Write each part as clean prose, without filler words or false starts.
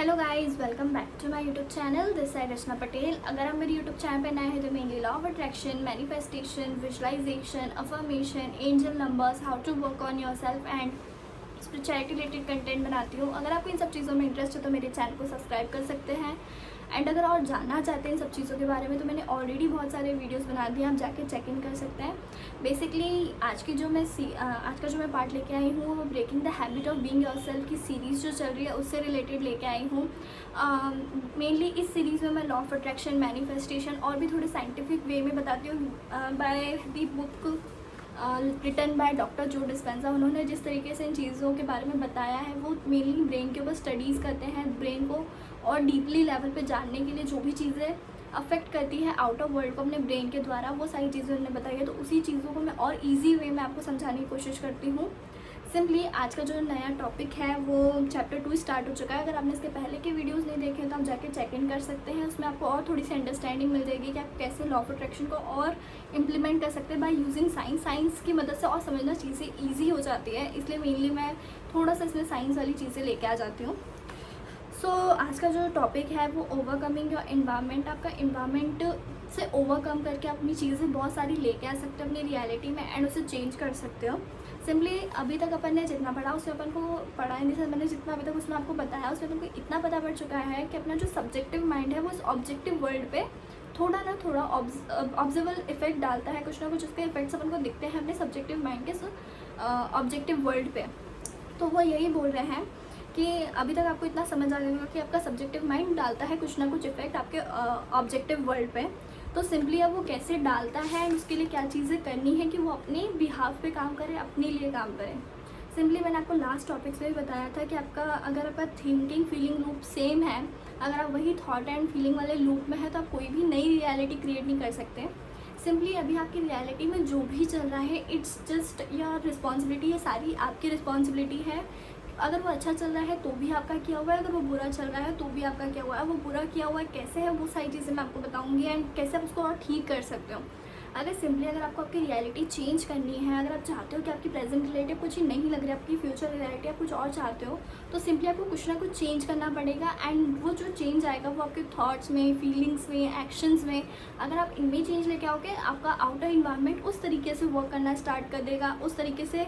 Hello guys, welcome back to my YouTube channel. This side Rachna Patel. अगर आप मेरे यूट्यूब चैनल पे नए हैं तो mainly law of attraction, manifestation, visualisation, affirmation, angel numbers, how to work on yourself and spirituality related content बनाती हूँ। अगर आपको इन सब चीज़ों में इंटरेस्ट है तो मेरे चैनल को सब्सक्राइब कर सकते हैं। एंड अगर और जानना चाहते हैं इन सब चीज़ों के बारे में तो मैंने ऑलरेडी बहुत सारे वीडियोस बना दिए, आप जाके चेक इन कर सकते हैं। बेसिकली आज का जो मैं पार्ट लेके आई हूँ वो breaking the habit of being yourself की सीरीज़ जो चल रही है उससे रिलेटेड लेके आई हूँ। मेनली इस सीरीज़ में मैं लॉ ऑफ अट्रैक्शन, मैनिफेस्टेशन और भी थोड़े साइंटिफिक वे में बताती हूँ by the book written by doctor Joe Dispenza. उन्होंने जिस तरीके से इन चीज़ों के बारे में बताया है वो मेनली ब्रेन के ऊपर स्टडीज़ करते हैं, ब्रेन को और डीपली लेवल पे जानने के लिए जो भी चीज़ें अफेक्ट करती है आउट ऑफ वर्ल्ड को अपने ब्रेन के द्वारा, वो सारी चीज़ें उन्होंने बताई है। तो उसी चीज़ों को मैं और ईजी वे में आपको समझाने की कोशिश करती हूँ। सिंपली आज का जो नया टॉपिक है वो चैप्टर 2 स्टार्ट हो चुका है। अगर आपने इसके पहले के वीडियोस नहीं देखे तो आप जाके चेक इन कर सकते हैं। उसमें आपको और थोड़ी सी अंडरस्टैंडिंग मिल जाएगी कि आप कैसे लॉ ऑफ अट्रैक्शन को और इम्प्लीमेंट कर सकते हैं बाय यूजिंग साइंस की मदद से, और समझना चीज़ें ईजी हो जाती है। इसलिए मेनली मैं थोड़ा सा इसमें साइंस वाली चीज़ें लेके आ जाती हूँ। सो आज का जो टॉपिक है वो ओवरकमिंग योर एनवायरनमेंट। आपका एनवायरनमेंट से ओवरकम करके अपनी चीज़ें बहुत सारी लेके आ सकते हो अपनी रियलिटी में एंड उसे चेंज कर सकते हो। सिंपली अभी तक अपन ने जितना पढ़ा उसमें अपन को पढ़ा नहीं था, मैंने जितना अभी तक उसमें आपको बताया उसमें अपन को इतना पता पड़ चुका है कि अपना जो सब्जेक्टिव माइंड है वो इस ऑब्जेक्टिव वर्ल्ड पे थोड़ा ना थोड़ा ऑब्जर्वेबल इफेक्ट डालता है। कुछ ना कुछ उसके इफेक्ट्स अपन को दिखते हैं अपने सब्जेक्टिव माइंड के ऑब्जेक्टिव वर्ल्ड पे। तो वो यही बोल रहे हैं कि अभी तक आपको इतना समझ आ गया होगा कि आपका सब्जेक्टिव माइंड डालता है कुछ ना कुछ इफेक्ट आपके ऑब्जेक्टिव वर्ल्ड पे। तो सिंपली अब वो कैसे डालता है एंड उसके लिए क्या चीज़ें करनी है कि वो अपने बिहाफ पे काम करे, अपने लिए काम करे। सिंपली मैंने आपको लास्ट टॉपिक्स में भी बताया था कि आपका अगर आपका थिंकिंग फीलिंग लूप सेम है, अगर आप वही थॉट एंड फीलिंग वाले लूप में है तो आप कोई भी नई रियलिटी क्रिएट नहीं कर सकते। सिंपली अभी आपकी रियलिटी में जो भी चल रहा है इट्स जस्ट योर रिस्पॉन्सिबिलिटी, ये सारी आपकी रिस्पॉन्सिबिलिटी है। अगर वो अच्छा चल रहा है तो भी आपका किया हुआ है, अगर वो बुरा चल रहा है तो भी आपका किया हुआ है। वो बुरा किया हुआ है कैसे है वो सारी चीज़ें मैं आपको बताऊंगी एंड कैसे आप उसको और ठीक कर सकते हो। अगर आपको आपकी रियलिटी चेंज करनी है, अगर आप चाहते हो कि आपकी प्रेजेंट रिलेटिव कुछ ही नहीं लग रही, आपकी फ्यूचर रियलिटी आप कुछ और चाहते हो, तो सिंपली आपको कुछ ना कुछ चेंज करना पड़ेगा। एंड वो जो चेंज आएगा वो आपके थॉट्स में, फीलिंग्स में, एक्शंस में। अगर आप इनमें चेंज लेके आओगे आपका आउटर इन्वायरमेंट उस तरीके से वर्क करना स्टार्ट कर देगा, उस तरीके से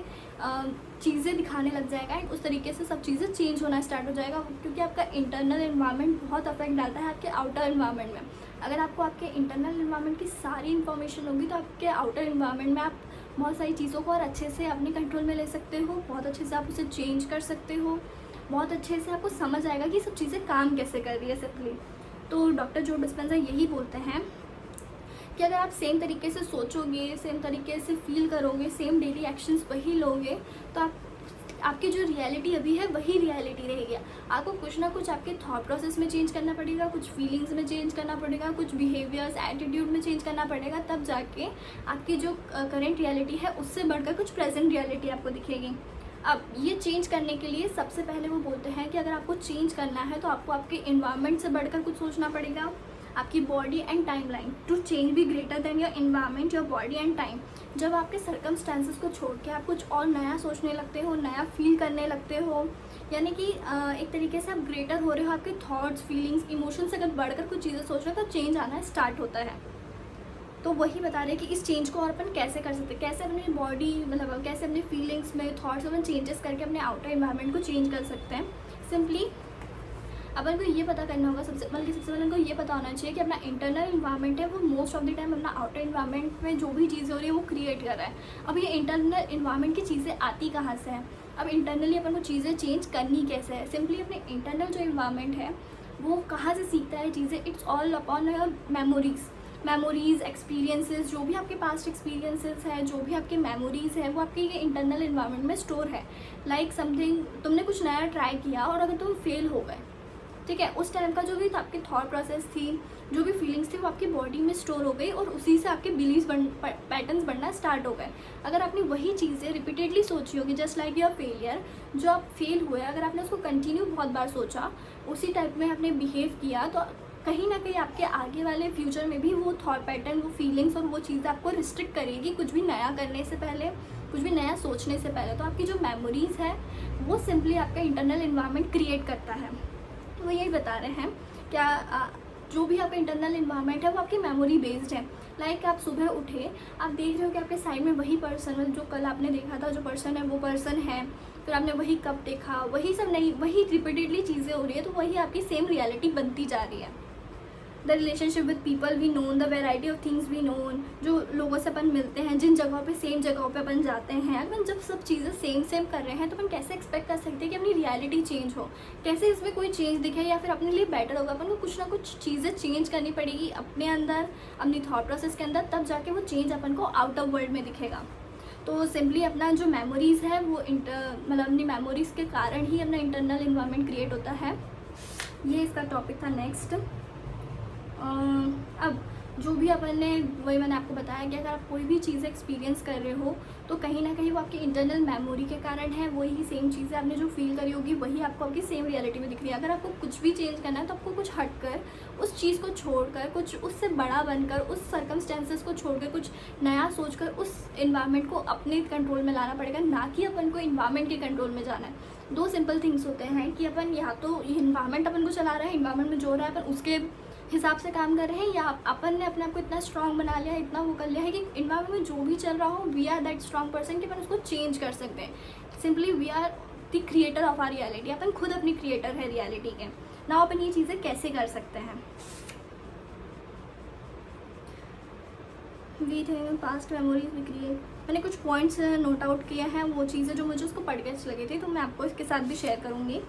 चीज़ें दिखाने लग जाएगा एंड उस तरीके से सब चीज़ें चेंज होना स्टार्ट हो जाएगा। क्योंकि आपका इंटरनल इन्वायरमेंट बहुत अफेक्ट डालता है आपके आउटर इन्वायरमेंट में। अगर आपको आपके इंटरनल इन्वायरमेंट की सारी इन्फॉर्मेशन होगी तो आपके आउटर इन्वायरमेंट में आप बहुत सारी चीज़ों को और अच्छे से अपने कंट्रोल में ले सकते हो, बहुत अच्छे से आप उसे चेंज कर सकते हो, बहुत अच्छे से आपको समझ आएगा कि सब चीज़ें काम कैसे कर रही है सिंपली। तो डॉक्टर जो डिस्पेंजा यही बोलते हैं कि अगर आप सेम तरीके से सोचोगे, सेम तरीके से फील करोगे, सेम डेली एक्शंस वही लोगे तो आपकी जो रियलिटी अभी है वही रियलिटी रहेगी। आपको कुछ ना कुछ आपके थॉट प्रोसेस में चेंज करना पड़ेगा, कुछ फीलिंग्स में चेंज करना पड़ेगा, कुछ बिहेवियर्स, एटीट्यूड में चेंज करना पड़ेगा, तब जाके आपकी जो करंट रियलिटी है उससे बढ़कर कुछ प्रेजेंट रियलिटी आपको दिखेगी। अब ये चेंज करने के लिए सबसे पहले वो बोलते हैं कि अगर आपको चेंज करना है तो आपको आपके इन्वायरमेंट से बढ़कर कुछ सोचना पड़ेगा। आपकी body and time line to change भी greater than your environment, your body and time. जब आपके सर्कमस्टांसेस को छोड़ के आप कुछ और नया सोचने लगते हो, नया फील करने लगते हो, यानी कि एक तरीके से आप ग्रेटर हो रहे हो, आपके थॉट्स, फीलिंग्स, इमोशंस से अगर बढ़कर कुछ चीज़ें सोच रहे हो तो चेंज आना स्टार्ट होता है। तो वही बता रहे हैं कि इस चेंज को और अपन कैसे कर सकते हैं, कैसे अपनी बॉडी मतलब कैसे अपने फीलिंग्स में, थॉट्स में चेंजेस करके अपने आउटर इन्वायरमेंट को चेंज कर सकते हैं। सिंपली अपन को ये पता करना होगा, सबसे पहले उनको ये पता होना चाहिए कि अपना इंटरनल इन्वायरमेंट है वो मोस्ट ऑफ द टाइम अपना आउटर इन्वायरमेंट में जो भी चीज़ें हो रही है वो क्रिएट कर रहा है। अब ये इंटरनल इन्वायरमेंट की चीज़ें आती कहाँ से है, अब इंटरनली अपन को चीज़ें चेंज करनी कैसे है। सिंपली अपने इंटरनल जो इन्वायरमेंट है वो कहाँ से सीखता है चीज़ें, it's all upon your memories, experiences. जो भी आपके पास्ट एक्सपीरियंसेस है, जो भी आपके मेमोरीज़ है वो आपके ये इंटरनल इन्वायरमेंट में स्टोर है। लाइक समथिंग तुमने कुछ नया ट्राई किया और अगर तुम फेल हो गए, ठीक है, उस टाइम का जो भी आपकी थॉट प्रोसेस थी, जो भी फीलिंग्स थी वो आपकी बॉडी में स्टोर हो गई और उसी से आपके बिलीव्स पैटर्न्स बनना स्टार्ट हो गए। अगर आपने वही चीज़ें रिपीटेडली सोची होगी जस्ट लाइक योर फेलियर, जो आप फेल हुए अगर आपने उसको कंटिन्यू बहुत बार सोचा, उसी टाइप में आपने बिहेव किया, तो कहीं ना कहीं आपके आगे वाले फ्यूचर में भी वो थॉट पैटर्न, वो फीलिंग्स और वो चीज़ आपको रिस्ट्रिक्ट करेगी कुछ भी नया करने से पहले, कुछ भी नया सोचने से पहले। तो आपकी जो मेमोरीज़ है वो सिंपली आपका इंटरनल इन्वायरमेंट क्रिएट करता है। तो वो यही बता रहे हैं क्या जो भी आपका इंटरनल इन्वायरमेंट है वो आपकी मेमोरी बेस्ड है। लाइक आप सुबह उठे, आप देख रहे हो कि आपके साइड में वही पर्सन है जो कल आपने देखा था, जो पर्सन है वो पर्सन है, फिर आपने वही कब देखा, वही सब नहीं, वही रिपीटेडली चीज़ें हो रही है, तो वही आपकी सेम रियलिटी बनती जा रही है। The relationship with people we known, the variety of things we known, जो लोगों से अपन मिलते हैं, जिन जगहों पे सेम जगहों पे अपन जाते हैं, अपन जब सब चीज़ें सेम कर रहे हैं तो अपन कैसे एक्सपेक्ट कर सकते हैं कि अपनी रियलिटी चेंज हो, कैसे इसमें कोई चेंज दिखे या फिर अपने लिए बेटर होगा। अपन को कुछ ना कुछ चीज़ें चेंज करनी पड़ेगी अपने अंदर, अपनी थॉट प्रोसेस के अंदर, तब जाके वो चेंज अपन को आउट ऑफ वर्ल्ड में दिखेगा। तो सिंपली अपना जो मेमोरीज़ है वो मतलब अपनी मेमोरीज़ के कारण ही अपना इंटरनल इन्वायरमेंट क्रिएट होता है। ये इसका टॉपिक था। नेक्स्ट अब जो भी अपन ने, वही मैंने आपको बताया कि अगर आप कोई भी चीज़ एक्सपीरियंस कर रहे हो तो कहीं ना कहीं वो आपकी इंटरनल मेमोरी के कारण है। वही सेम चीज़ें आपने जो फील करी होगी वही आपको आपकी सेम रियलिटी में दिख रही है। अगर आपको कुछ भी चेंज करना है तो आपको कुछ हटकर, उस चीज़ को छोड़कर, कुछ उससे बड़ा बनकर, उस सर्कमस्टेंसेस को छोड़कर, कुछ नया सोचकर उस इन्वायरमेंट को अपने कंट्रोल में लाना पड़ेगा, ना कि अपन को इन्वायरमेंट के कंट्रोल में जाना है। दो सिंपल थिंग्स होते हैं कि अपन या तो इन्वायरमेंट अपन को चला रहे हैं, इन्वायरमेंट में जो हो रहा है अपन उसके हिसाब से काम कर रहे हैं, या अपन ने अपने आप को इतना स्ट्रांग बना लिया है, इतना वो कर लिया है कि इन्वायरमेंट में जो भी चल रहा हो we are that strong person कि अपन उसको चेंज कर सकते हैं। Simply we are the creator of our reality, अपन खुद अपनी क्रिएटर है रियलिटी के। ना अपन ये चीज़ें कैसे कर सकते हैं। We think past memories we create, मैंने कुछ पॉइंट्स नोट आउट किए हैं, वो चीज़ें जो मुझे उसको पढ़ के अच्छी लगी थी तो मैं आपको इसके साथ भी शेयर करूँगी।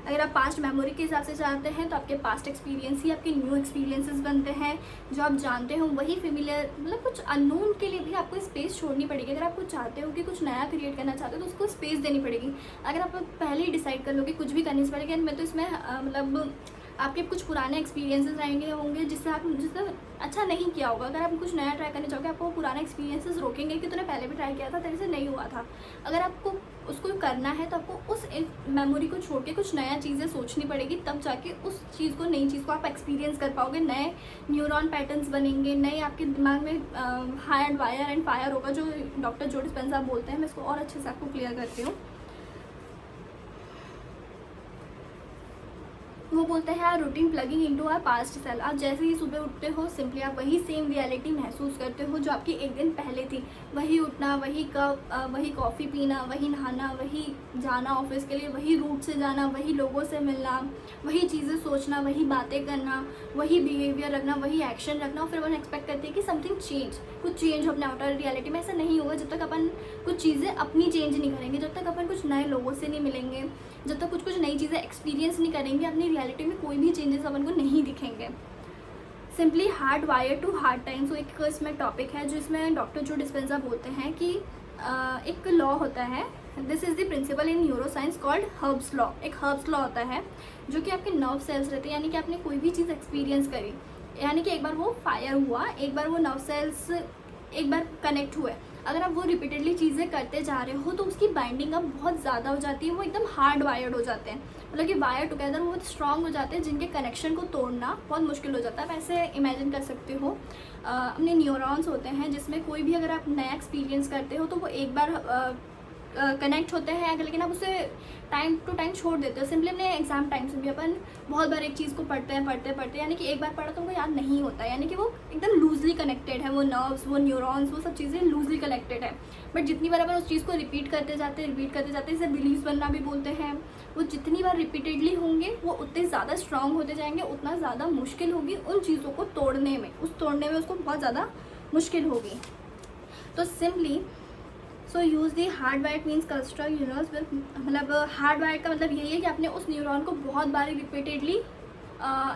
अगर आप पास्ट मेमोरी के हिसाब से चाहते हैं तो आपके पास्ट एक्सपीरियंस ही आपके न्यू एक्सपीरियंसेस बनते हैं। जो आप जानते हो वही फेमिलियर, मतलब कुछ अननोन के लिए भी आपको स्पेस छोड़नी पड़ेगी। अगर आपको चाहते हो कि कुछ नया क्रिएट करना चाहते हो तो उसको स्पेस देनी पड़ेगी। अगर आप पहले ही डिसाइड कर लो कि कुछ भी करने से पहले मैं तो इसमें मतलब आपके कुछ पुराने एक्सपीरियंसेस रहेंगे होंगे जिससे अच्छा नहीं किया होगा। अगर आप कुछ नया ट्राई करना चाहोगे आपको पुराने एक्सपीरियंसेस रोकेंगे कि तूने पहले भी ट्राई किया था तेरे से नहीं हुआ था। अगर आपको उसको करना है तो आपको उस मेमोरी को छोड़ के कुछ नया चीज़ें सोचनी पड़ेगी, तब जाके उस चीज़ को, नई चीज़ को आप एक्सपीरियंस कर पाओगे। नए न्यूरॉन पैटर्न्स बनेंगे, नए आपके दिमाग में हायर वायर एंड फायर होगा, जो डॉक्टर जो डिस्पेंसा बोलते हैं। मैं इसको और अच्छे से आपको क्लियर करती हूँ। वो बोलते हैं routine plugging into our past self. आप जैसे ही सुबह उठते हो सिंपली आप वही सेम रियलिटी महसूस करते हो जो आपकी एक दिन पहले थी। वही उठना, वही कप, वही कॉफ़ी पीना, वही नहाना, वही जाना ऑफिस के लिए, वही रूट से जाना, वही लोगों से मिलना, वही चीज़ें सोचना, वही बातें करना, वही बिहेवियर रखना, वही एक्शन रखना। फिर अपन एक्सपेक्ट करते हैं कि समथिंग चेंज, कुछ चेंज हो अपने आउटर रियलिटी में। ऐसा नहीं होगा जब तक अपन कुछ चीज़ें अपनी चेंज नहीं करेंगे, जब तक अपन कुछ नए लोगों से नहीं मिलेंगे, जब तक कुछ नई चीज़ें एक्सपीरियंस नहीं करेंगे, अपनी रियलिटी में कोई भी चेंजेस अपन को नहीं दिखेंगे। Simply hard wire to hard time. So एक इसमें टॉपिक है जो इसमें डॉक्टर जो डिस्पेंसा बोलते हैं कि एक लॉ होता है, this is the principle in neuroscience called Hebb's law. एक हर्ब्स लॉ होता है जो कि आपके नर्व सेल्स रहते हैं, यानी कि आपने कोई भी चीज़ एक्सपीरियंस करी, यानी कि एक बार वो फायर हुआ, एक बार वो नर्व सेल्स एक बार कनेक्ट हुए, अगर आप वो रिपीटेडली चीज़ें करते जा रहे हो तो उसकी बाइंडिंग अब बहुत ज़्यादा हो जाती है। वो एकदम हार्ड वायर्ड हो जाते हैं, मतलब कि वायर टुगेदर वो बहुत स्ट्रांग हो जाते हैं, जिनके कनेक्शन को तोड़ना बहुत मुश्किल हो जाता है। वैसे इमेजिन कर सकते हो अपने न्यूरॉन्स होते हैं जिसमें कोई भी अगर आप नया एक्सपीरियंस करते हो तो वो एक बार कनेक्ट होते हैं, लेकिन आप उसे टाइम टू टाइम छोड़ देते हो। सिंपली अपने एग्जाम टाइम से भी अपन बहुत बार एक चीज़ को पढ़ते यानी कि एक बार पढ़ा तो उनको याद नहीं होता, यानी कि वो एकदम लूजली कनेक्टेड है, वो नर्व्स, वो न्यूरॉन्स, वो सब चीज़ें लूजली कनेक्टेड है। बट जितनी बार अपन उस चीज़ को रिपीट करते जाते इसे बिलीव्स बनना भी बोलते हैं। वो जितनी बार रिपीटेडली होंगे वो उतने ज़्यादा स्ट्रांग होते जाएंगे, उतना ज़्यादा मुश्किल होगी उन चीज़ों को तोड़ने में, उसको बहुत ज़्यादा मुश्किल होगी। तो simply so use the hard wire means construct neurons with, मतलब हार्ड वायर का मतलब यही है कि आपने उस न्यूरॉन को बहुत बार रिपीटेडली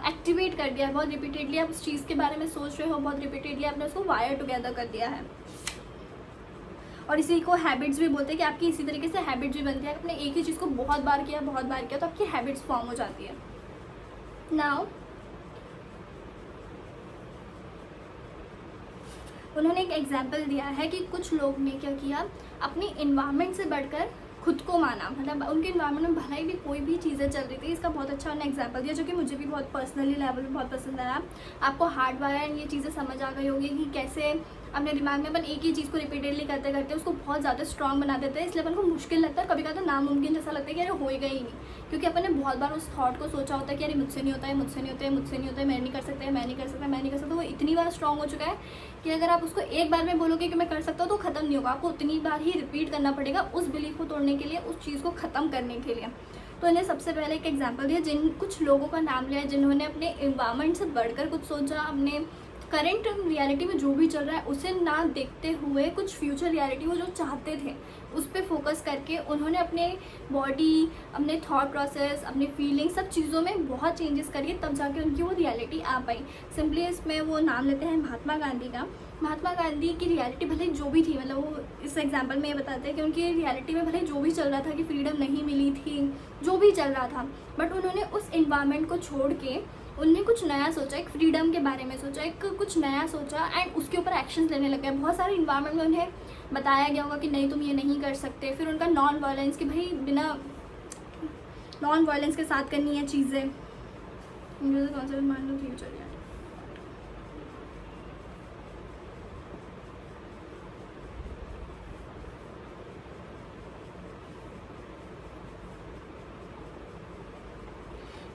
एक्टिवेट कर दिया है, बहुत रिपीटेडली आप उस चीज़ के बारे में सोच रहे हो, बहुत रिपीटेडली आपने उसको वायर टुगेदर कर दिया है। और इसी को हैबिट्स भी बोलते हैं कि आपकी इसी तरीके से हैबिट्स भी बनती है। आपने एक ही चीज़ को बहुत बार किया तो आपकी हैबिट्स फॉर्म हो जाती है। नाउ उन्होंने एक एग्जाम्पल दिया है कि कुछ लोग ने क्या किया, अपनी इन्वायरमेंट से बढ़कर खुद को माना, मतलब उनके इन्वायरमेंट में भलाई भी कोई भी चीज़ें चल रही थी। इसका बहुत अच्छा उन्होंने एग्जाम्पल दिया जो कि मुझे भी बहुत पर्सनली लेवल में बहुत पसंद आया। आपको हार्ड वायर ये चीज़ें समझ आ गई होगी कि कैसे अपने दिमाग में अपन एक ही चीज़ को रिपीटेडली करते करते उसको बहुत ज़्यादा स्ट्रॉन्ग बना देते हैं, इसलिए अपन को मुश्किल लगता है, कभी कभी तो नामुमकिन जैसा लगता है कि अरे होएगा ही नहीं, क्योंकि अपन ने बहुत बार उस थॉट को सोचा होता है कि अरे मुझसे नहीं होता है, मुझसे नहीं होता है, मुझसे नहीं होता है, मैं नहीं कर सकता, मैं नहीं कर सकता, मैं नहीं कर सकता। वो इतनी बार स्ट्रॉन्ग हो चुका है कि अगर आप उसको एक बार में बोलोगे कि मैं कर सकता हूँ तो ख़त्म नहीं होगा, आपको उतनी बार ही रिपीट करना पड़ेगा उस बिलीफ को तोड़ने के लिए, उस चीज़ को ख़त्म करने के लिए। तो इन्हें सबसे पहले एक एग्जांपल दिया, जिन कुछ लोगों का नाम लिया जिन्होंने अपने एनवायरनमेंट से बढ़कर कुछ सोचा, अपने करंट रियलिटी में जो भी चल रहा है उसे ना देखते हुए कुछ फ्यूचर रियलिटी वो जो चाहते थे उस पर फोकस करके उन्होंने अपने बॉडी, अपने थॉट प्रोसेस, अपने फीलिंग, सब चीज़ों में बहुत चेंजेस करिए, तब जाके उनकी वो रियलिटी आ पाई। सिंपली इसमें वो नाम लेते हैं महात्मा गांधी का। महात्मा गांधी की रियलिटी भले जो भी थी, मतलब वो इस एग्जाम्पल में ये बताते हैं कि उनकी रियलिटी में भले जो भी चल रहा था, कि फ्रीडम नहीं मिली थी, जो भी चल रहा था, बट उन्होंने उस इन्वायरमेंट को छोड़ के उनने कुछ नया सोचा, एक फ्रीडम के बारे में सोचा, एक कुछ नया सोचा एंड उसके ऊपर एक्शंस लेने लगे। बहुत सारे इन्वायरमेंट में उन्हें बताया गया होगा कि नहीं तुम ये नहीं कर सकते, फिर उनका नॉन वायलेंस, कि भाई बिना नॉन वायलेंस के साथ करनी है चीज़ें, कॉन्सेप्ट मान लो फ्यूचर।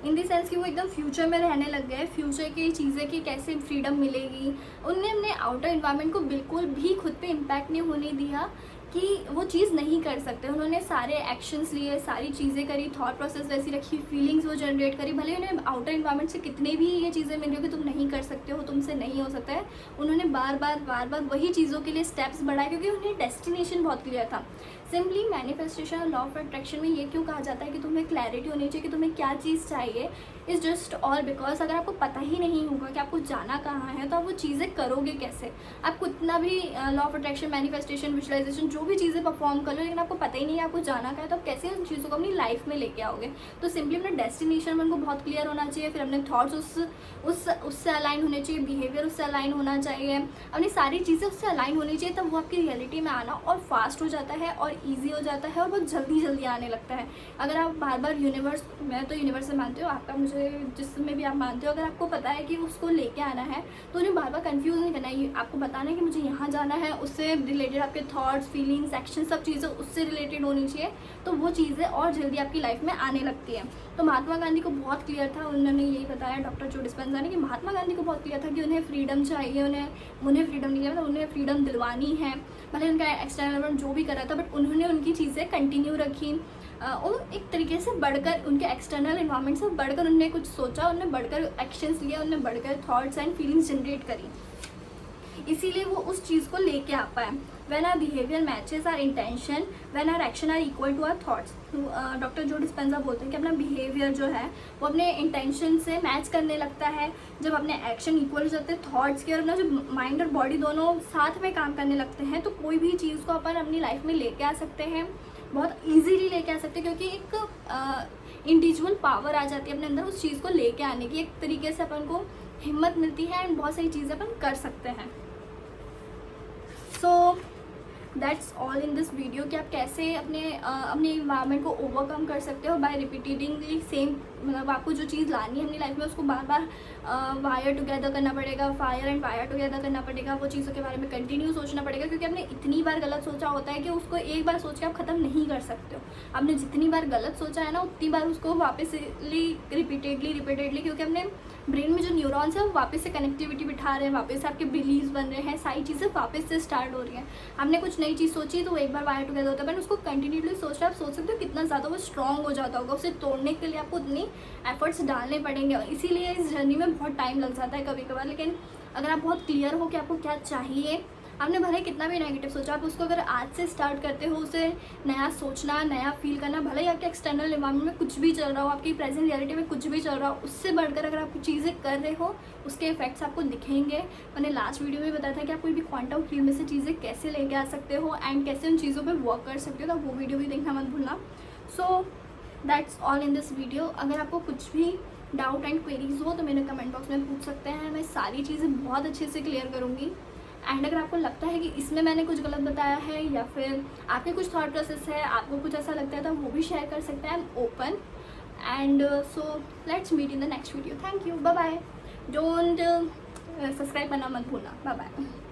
इन दी सेंस कि वो एकदम फ्यूचर में रहने लग गए, फ्यूचर की चीज़ें की कैसे फ्रीडम मिलेगी। उनने अपने आउटर इन्वायरमेंट को बिल्कुल भी खुद पे इम्पैक्ट नहीं होने दिया कि वो चीज़ नहीं कर सकते। उन्होंने सारे एक्शंस लिए, सारी चीज़ें करी, थॉट प्रोसेस वैसी रखी, फीलिंग्स वो जनरेट करी, भले उन्हें आउटर इन्वायरमेंट से कितने भी ये चीज़ें मिल रही हो कि तुम नहीं कर सकते हो, तुमसे नहीं हो सकता है, उन्होंने बार बार वही चीज़ों के लिए स्टेप्स बढ़ाए, क्योंकि उन्हें डेस्टिनेशन बहुत क्लियर था। सिंपली मैनिफेस्टेशन और लॉ ऑफ अट्रैक्शन में ये क्यों कहा जाता है कि तुम्हें क्लैरिटी होनी चाहिए कि तुम्हें क्या चीज़ चाहिए, इज़ जस्ट ऑल बिकॉज अगर आपको पता ही नहीं होगा कि आपको जाना कहाँ है तो आप वो चीज़ें करोगे कैसे। आप कितना भी law of attraction, manifestation, visualisation जो भी चीज़ें परफॉर्म कर लो, लेकिन आपको पता ही नहीं है आपको जाना कहाँ है, तो आप कैसे उन चीज़ों को अपनी लाइफ में लेके आओगे। तो सिंपली अपना डेस्टिनेशन उनको बहुत क्लियर होना चाहिए, फिर अपने थॉट्स उससे अलाइन होने चाहिए, बिहेवियर उससे अलाइन होना चाहिए, अपनी सारी चीज़ें उससे अलाइन होनी चाहिए, तब वो आपकी रियलिटी में आना और फास्ट हो जाता है और ईजी हो जाता है और बहुत जल्दी आने लगता है। अगर आप बार बार यूनिवर्स, मैं तो यूनिवर्स से मानती हूँ, आपका मुझे जिसमें भी आप मानते हो, अगर आपको पता है कि उसको लेके आना है तो उन्हें बार बार कंफ्यूज नहीं करना है, आपको बताना है कि मुझे यहाँ जाना है, उससे रिलेटेड आपके थॉट्स, फीलिंग्स, एक्शन, सब चीज़ें उससे रिलेटेड होनी चाहिए, तो वो चीज़ें और जल्दी आपकी लाइफ में आने लगती है। तो महात्मा गांधी को बहुत क्लियर था, उन्होंने यही बताया, डॉक्टर जो डिस्पेंजा ने, कि महात्मा गांधी को बहुत क्लियर था कि उन्हें फ्रीडम चाहिए, उन्हें फ्रीडम नहीं चाहिए, उन्हें फ्रीडम दिलवानी है। भले उनका एक्सटर्नल जो भी कर रहा था, बट उन्होंने उनकी चीज़ें कंटिन्यू रखी और एक तरीके से बढ़कर, उनके एक्सटर्नल इन्वायरमेंट से बढ़कर उन्होंने कुछ सोचा, उन्होंने बढ़कर एक्शंस लिए, उन्होंने बढ़कर थॉट्स एंड फीलिंग्स जनरेट करी, इसीलिए वो उस चीज़ को लेके आ पाए। When our behavior matches our intention, when our action are equal to our thoughts, doctor Joe Dispenza बोलते हैं कि अपना बिहेवियर जो है वो अपने इंटेंशन से मैच करने लगता है, जब अपने एक्शन इक्वल हो जाते हैं थॉट्स के, और अपना जो माइंड और बॉडी दोनों साथ में काम करने लगते हैं, तो कोई भी चीज़ को अपन अपनी लाइफ में लेके आ सकते हैं, बहुत ईजीली लेके आ सकते हैं, क्योंकि एक इंडिविजुअल पावर आ जाती है अपने अंदर उस चीज़ को लेके आने की, एक तरीके से अपन को हिम्मत मिलती है एंड बहुत सारी चीज़ें अपन कर सकते हैं। So that's all in this video, कि आप कैसे अपने इन्वायरमेंट को ओवरकम कर सकते हो बाय रिपीटेडली सेम, मतलब आपको जो चीज़ लानी है अपनी लाइफ में उसको बार बार वायर टुगेदर करना पड़ेगा, फायर एंड वायर टुगेदर करना पड़ेगा, वो चीज़ों के बारे में कंटिन्यू सोचना पड़ेगा, क्योंकि आपने इतनी बार गलत सोचा होता है कि उसको एक बार सोच के आप ख़त्म नहीं कर सकते हो। आपने जितनी बार गलत सोचा है ना, उतनी बार उसको वापस रिपीटेडली, क्योंकि अपने ब्रेन में जो न्यूरॉन्स है वो वापस से कनेक्टिविटी बिठा रहे हैं, वापस से आपके बिलीव्स बन रहे हैं, सारी चीज़ें वापस से स्टार्ट हो रही हैं। आपने कुछ नई चीज़ सोची तो एक बार वायर टुगेदर होता है, बट उसको कंटिन्यूसली सोच रहे, आप सोच सकते हो कितना ज़्यादा वो स्ट्रॉन्ग हो जाता होगा। उसे तोड़ने के लिए आपको उतनी एफर्ट्स डालने पड़ेंगे, इसीलिए इस जर्नी में बहुत टाइम लग जाता है कभी कभार। लेकिन अगर आप बहुत क्लियर हो कि आपको क्या चाहिए, आपने भले कितना भी नेगेटिव सोचा, आप उसको अगर आज से स्टार्ट करते हो, उसे नया सोचना, नया फील करना, भले ही आपके एक्सटर्नल इन्वायरमेंट में कुछ भी चल रहा हो, आपकी प्रेजेंट रियलिटी में कुछ भी चल रहा हो, उससे बढ़कर अगर आप चीज़ें कर रहे हो, उसके इफेक्ट्स आपको दिखेंगे। मैंने लास्ट वीडियो में बताया था कि आप कोई भी क्वांटम फील्ड में से चीज़ें कैसे लेके आ सकते हो एंड कैसे उन चीज़ों पर वर्क कर सकते हो, तो वो वीडियो भी देखना मत भूलना। So that's all in this video. अगर आपको कुछ भी डाउट एंड क्वेरीज हो तो मेरे कमेंट बॉक्स में पूछ सकते हैं, मैं सारी चीज़ें बहुत अच्छे से क्लियर करूँगी। एंड अगर आपको लगता है कि इसमें मैंने कुछ गलत बताया है या फिर आपके कुछ थॉट प्रोसेस है, आपको कुछ ऐसा लगता है तो वो भी शेयर कर सकते हैं, I am open. And so let's meet in the next video. Thank you, bye bye. Don't subscribe करना मत भूलना, बाय बाय।